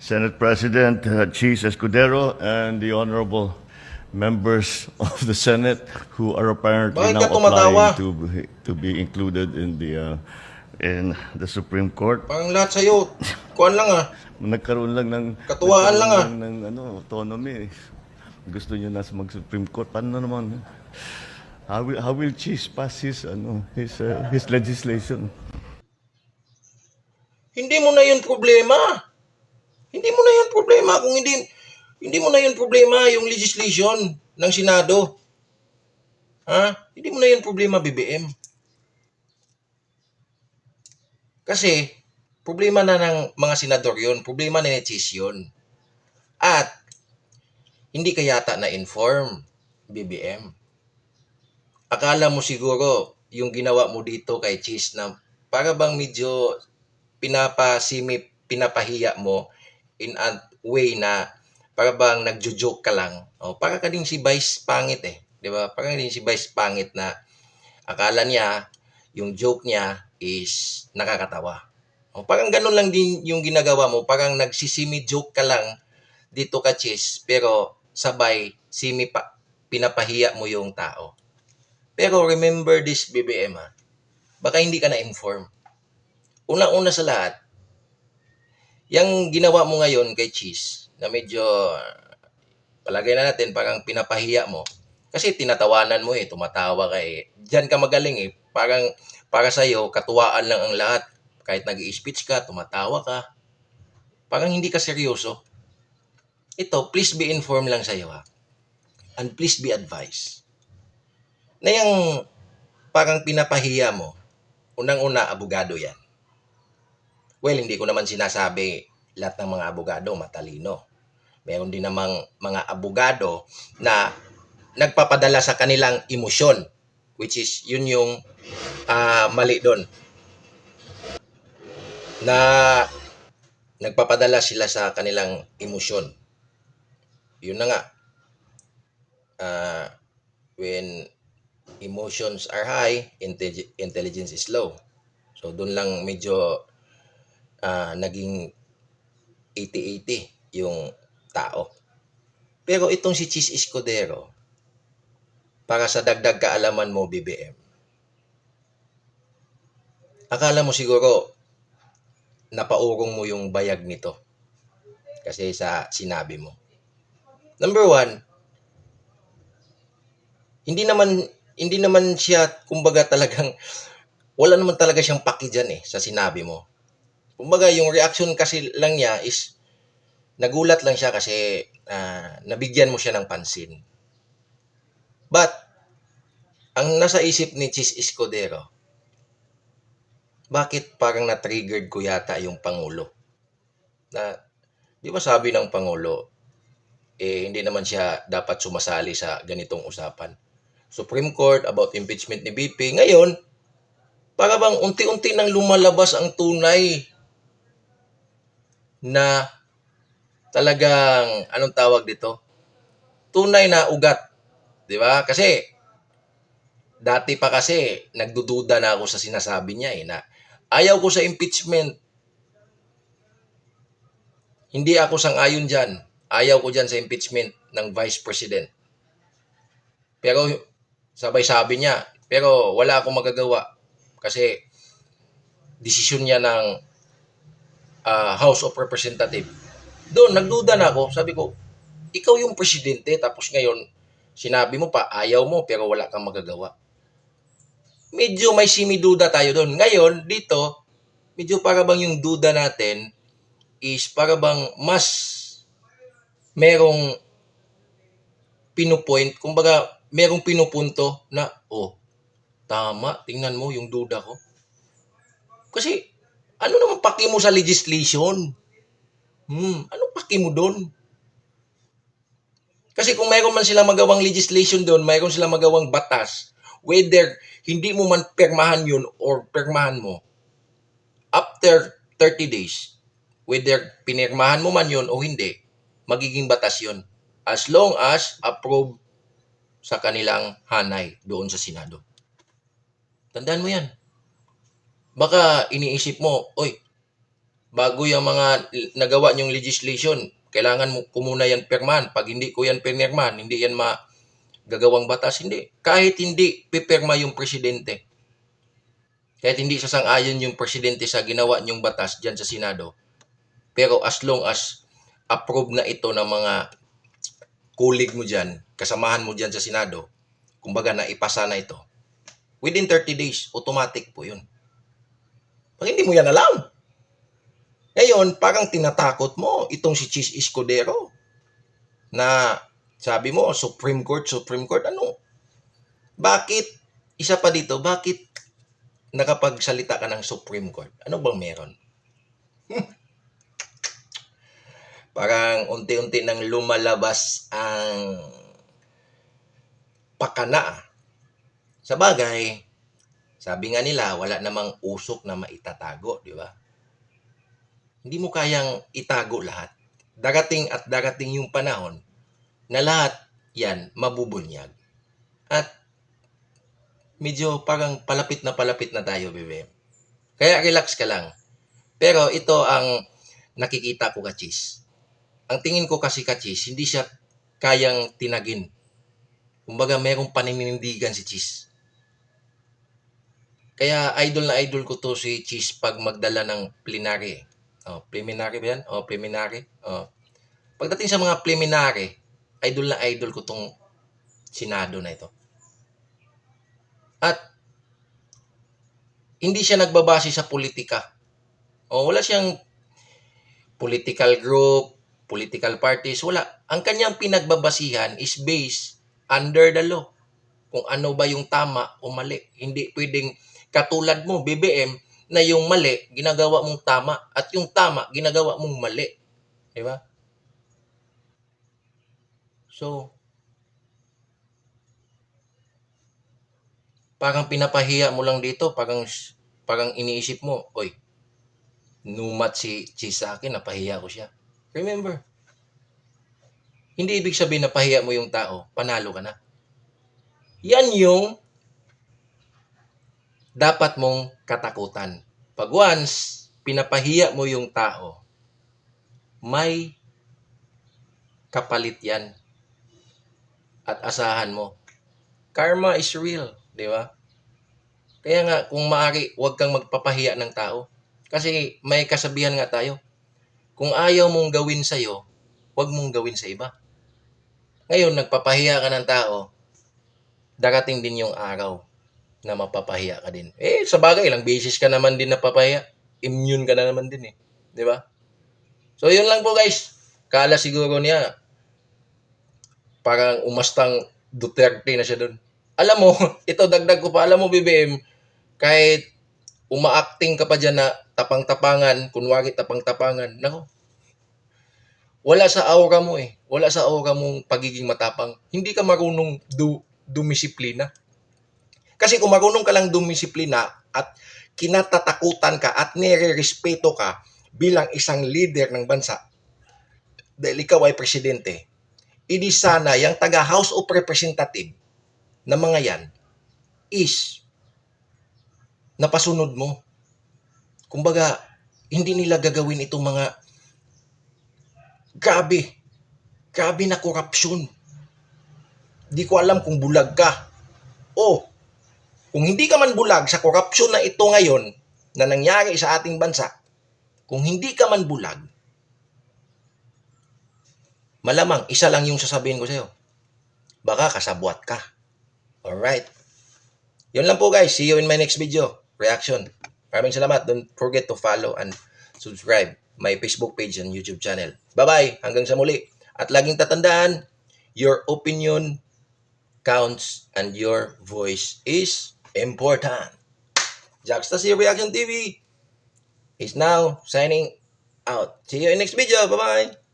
Senate President Cheese Escudero, and the honorable members of the Senate who are apparently Bakit now ka tumatawa? applying to be included in the Supreme Court. Parang lahat sa'yo, kuhan lang ah. Nagkaroon lang ng Katuwaan lang, ah. autonomy. Gusto niyo na mag-Supreme Court. Paano naman? How will Cheese pass his legislation? Hindi mo na yun problema. Hindi mo na yun problema kung hindi mo na yun problema yung legislation ng Senado. Ha? Hindi mo na yun problema, BBM. Kasi, problema na ng mga senador yun. Problema na ni Cheese yun. At, hindi ka yata na-inform, BBM. Akala mo siguro, yung ginawa mo dito kay Cheese na para bang medyo pinapahiya mo in a way na para bang nagjo-joke ka lang. O, para ka din si Vice Pangit eh. Di ba? Para ka din si Vice Pangit na akala niya, yung joke niya is nakakatawa. O, parang ganun lang din yung ginagawa mo. Parang nagsisimi-joke ka lang dito ka, Cheese, pero sabay pinapahiya mo yung tao. Pero remember this, BBM ha. Baka hindi ka na-inform. Una-una sa lahat, yung ginawa mo ngayon kay Cheese, na medyo, palagay na natin, parang pinapahiya mo. Kasi tinatawanan mo eh, tumatawa ka eh. Diyan ka magaling eh. Parang, para sa'yo, katuwaan lang ang lahat. Kahit nag-i-speech ka, tumatawa ka. Parang hindi ka seryoso. Ito, please be informed lang sa'yo ha. And please be advised. Na yung parang pinapahiya mo, unang-una, abogado yan. Well, hindi ko naman sinasabi lahat ng mga abogado matalino. Meron din namang mga abogado na nagpapadala sa kanilang emosyon, which is yun yung mali doon. Na nagpapadala sila sa kanilang emosyon. Yun na nga. When emotions are high, intelligence is low. So doon lang medyo naging 80-80 yung tao. Pero itong si Cheese Escudero, para sa dagdag kaalaman mo, BBM, akala mo siguro napaurong mo yung bayag nito kasi sa sinabi mo. Number one, hindi naman siya, kumbaga talagang, wala naman talaga siyang paki dyan eh, sa sinabi mo. Kumbaga, yung reaction kasi lang niya is, nagulat lang siya kasi nabigyan mo siya ng pansin. But, ang nasa isip ni Cheese Escudero, bakit parang na-triggered ko yata yung Pangulo? Na, di ba sabi ng Pangulo, hindi naman siya dapat sumasali sa ganitong usapan. Supreme Court about impeachment ni BP. Ngayon, para bang unti-unti nang lumalabas ang tunay na talagang, anong tawag dito? Tunay na ugat. Di ba? Kasi, dati pa kasi, nagdududa na ako sa sinasabi niya eh, na ayaw ko sa impeachment. Hindi ako sang-ayon dyan. Ayaw ko dyan sa impeachment ng Vice President. Pero, sabay sabi niya, pero wala akong magagawa. Kasi, desisyon niya ng House of Representatives. Doon, nagduda na ako. Sabi ko, ikaw yung presidente, tapos ngayon, sinabi mo pa, ayaw mo, pero wala kang magagawa. Medyo may simiduda tayo doon. Ngayon, dito, medyo para bang yung duda natin is para bang mas merong pinupoint, kumbaga, merong pinupunto na, oh, tama, tingnan mo yung duda ko. Kasi, ano naman paki mo sa legislation? Anong paki mo doon? Kasi kung mayroon man sila magawang legislation doon, mayroon sila magawang batas, whether hindi mo man permahan yun or permahan mo, after 30 days, whether pinirmahan mo man yun o hindi, magiging batas yun. As long as approve sa kanilang hanay doon sa Senado. Tandaan mo yan. Baka iniisip mo, oy, bago yung mga nagawa niyong legislation, kailangan mo ko muna yan pirmahan. Pag hindi ko yan pinirmahan, hindi yan magagawang batas. Hindi. Kahit hindi pipirma yung presidente, kahit hindi sasang-ayon yung presidente sa ginawa niyong batas dyan sa Senado, pero as long as approve na ito ng mga kulig mo dyan, kasamahan mo dyan sa Senado, kumbaga na ipasa na ito, within 30 days, automatic po yun. Pag hindi mo yan alam, ngayon, parang tinatakot mo itong si Chis Escudero na sabi mo, Supreme Court, ano? Bakit, isa pa dito, bakit nakapagsalita ka ng Supreme Court? Ano bang meron? Parang unti-unti nang lumalabas ang pakana. Sa bagay, sabi nga nila, wala namang usok na maitatago, di ba? Hindi mo kayang itago lahat. Darating at darating yung panahon na lahat yan mabubunyag. At medyo parang palapit na tayo, bebe. Kaya relax ka lang. Pero ito ang nakikita ko, Kachis. Ang tingin ko kasi, Kachis, hindi siya kayang tinagin. Kumbaga, merong paninindigan si Chis. Kaya idol na idol ko to si Chis pag magdala ng plenary. Preliminary ba yan? Preliminary. Pagdating sa mga preliminary, idol na idol ko tong Senado na ito. At hindi siya nagbabase sa politika. Wala siyang political group, political parties, wala. Ang kanyang pinagbabasihan is based under the law. Kung ano ba yung tama o mali. Hindi pwedeng katulad mo, BBM, na yung mali, ginagawa mong tama, at yung tama, ginagawa mong mali. Diba? So, parang pinapahiya mo lang dito, parang iniisip mo, oy, numat si Chis sa akin, napahiya ko siya. Remember, hindi ibig sabihin na pahiya mo yung tao, panalo ka na. Yan yung dapat mong katakutan. Pag once, pinapahiya mo yung tao, may kapalit yan. At asahan mo. Karma is real, di ba? Kaya nga, kung maaari, huwag kang magpapahiya ng tao. Kasi may kasabihan nga tayo, kung ayaw mong gawin sa'yo, huwag mong gawin sa iba. Ngayon, nagpapahiya ka ng tao, darating din yung araw na mapapahiya ka din. Sa bagay, ilang beses ka naman din napapahiya. Immune ka na naman din eh. Di ba? So, yun lang po guys. Kala siguro niya, parang umastang Duterte na siya doon. Alam mo, ito dagdag ko pa, alam mo BBM, kahit umaacting ka pa dyan na tapang-tapangan, kunwari tapang-tapangan, nako, wala sa aura mo eh. Wala sa aura mong pagiging matapang. Hindi ka marunong dumisiplina. Kasi kung marunong ka lang dumisiplina at kinatatakutan ka at nire-respeto ka bilang isang leader ng bansa, dahil ikaw ay presidente, idi sana yung taga House of Representative na mga yan is napasunod mo. Kumbaga, hindi nila gagawin itong mga grabe na korupsyon. Di ko alam kung bulag ka. Kung hindi ka man bulag sa korupsyon na ito ngayon na nangyari sa ating bansa, kung hindi ka man bulag, malamang isa lang yung sasabihin ko sa'yo. Baka kasabwat ka. Alright. Yun lang po guys. See you in my next video. Reaction. Maraming salamat. Don't forget to follow and subscribe my Facebook page and YouTube channel. Bye-bye. Hanggang sa muli. At laging tatandaan, your opinion counts and your voice is important. Jackstasy Reaction TV is now signing out. See you in next video. Bye-bye.